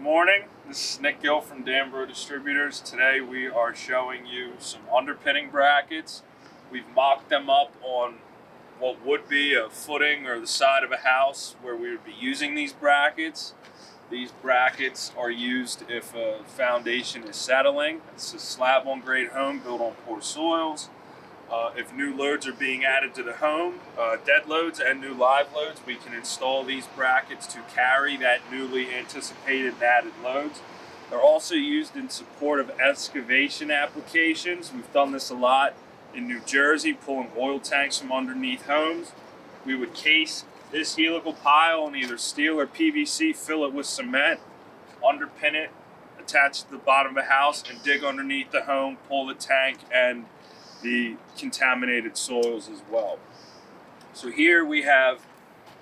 morning, this is Nick Gill from DANBRO Distributors. Today we are showing you some underpinning brackets. We've mocked them up on what would be a footing or the side of a house where we would be using these brackets. These brackets are used if a foundation is settling. It's a slab on grade home built on poor soils. If new loads are being added to the home, dead loads and new live loads, we can install these brackets to carry that newly anticipated and added loads. They're also used in support of excavation applications. We've done this a lot in New Jersey, pulling oil tanks from underneath homes. We would case this helical pile in either steel or PVC, fill it with cement, underpin it, attach it to the bottom of the house, and dig underneath the home, pull the tank and the contaminated soils as well. So here we have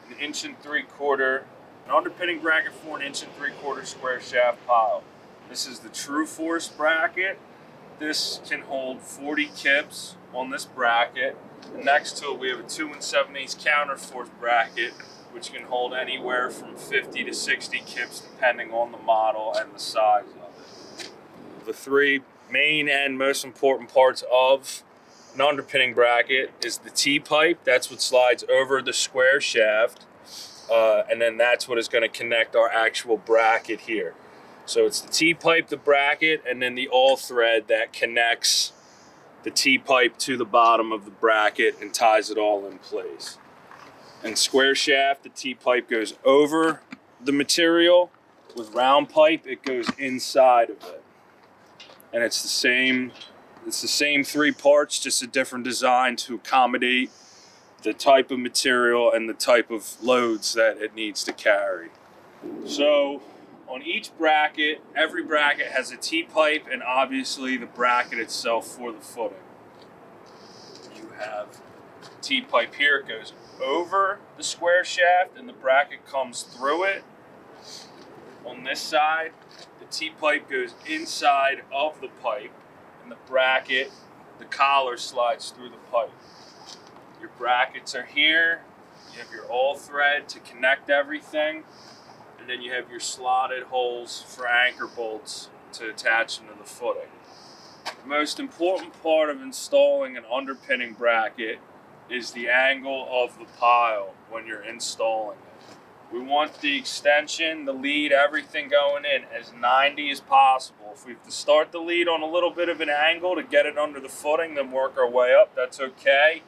an 1 3/4 inch, an underpinning bracket for an 1 3/4 inch square shaft pile. This is the true force bracket. This can hold 40 kips on this bracket. And next to it we have a 2 7/8 counterforce bracket, which can hold anywhere from 50 to 60 kips depending on the model and the size of it. The three main and most important parts of an underpinning bracket is the T-pipe. That's what slides over the square shaft, and then that's what is going to connect our actual bracket here. So it's the T-pipe, the bracket, and then the all thread that connects the T-pipe to the bottom of the bracket and ties it all in place. And square shaft, the T-pipe goes over the material. With round pipe, it goes inside of it. And it's the same three parts, just a different design to accommodate the type of material and the type of loads that it needs to carry. So on each bracket, every bracket has a T-pipe and obviously the bracket itself for the footing. You have T-pipe here, it goes over the square shaft and the bracket comes through it. On this side, the T-pipe goes inside of the pipe, and the bracket, the collar slides through the pipe. Your brackets are here. You have your all thread to connect everything, and then you have your slotted holes for anchor bolts to attach them to the footing. The most important part of installing an underpinning bracket is the angle of the pile when you're installing it. We want the extension, the lead, everything going in as 90 as possible. If we have to start the lead on a little bit of an angle to get it under the footing, then work our way up, that's okay.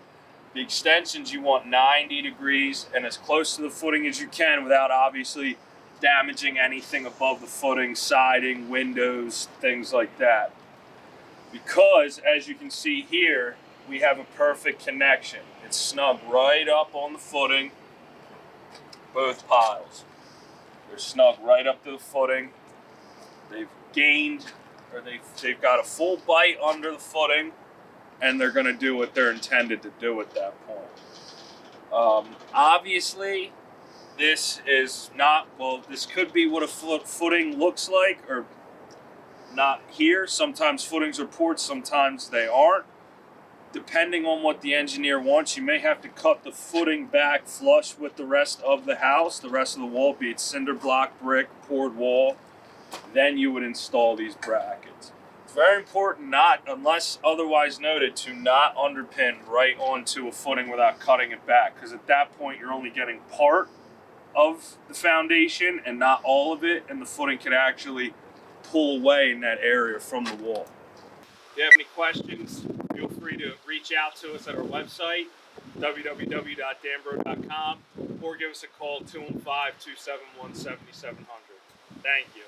The extensions, you want 90 degrees and as close to the footing as you can without obviously damaging anything above the footing, siding, windows, things like that. Because, as you can see here, we have a perfect connection. It's snug right up on the footing. Both piles. They're snug right up to the footing. They've gained, or they've got a full bite under the footing, and they're going to do what they're intended to do at that point. Obviously, this is not, well, this could be what a footing looks like, or not here. Sometimes footings are poured, sometimes they aren't. Depending on what the engineer wants, you may have to cut the footing back flush with the rest of the house, the rest of the wall, be it cinder block, brick, poured wall. Then you would install these brackets. It's very important not, unless otherwise noted, to not underpin right onto a footing without cutting it back, because at that point you're only getting part of the foundation and not all of it, and the footing can actually pull away in that area from the wall. If you have any questions, feel free to reach out to us at our website, www.danbro.com, or give us a call, 215-271-7700. Thank you.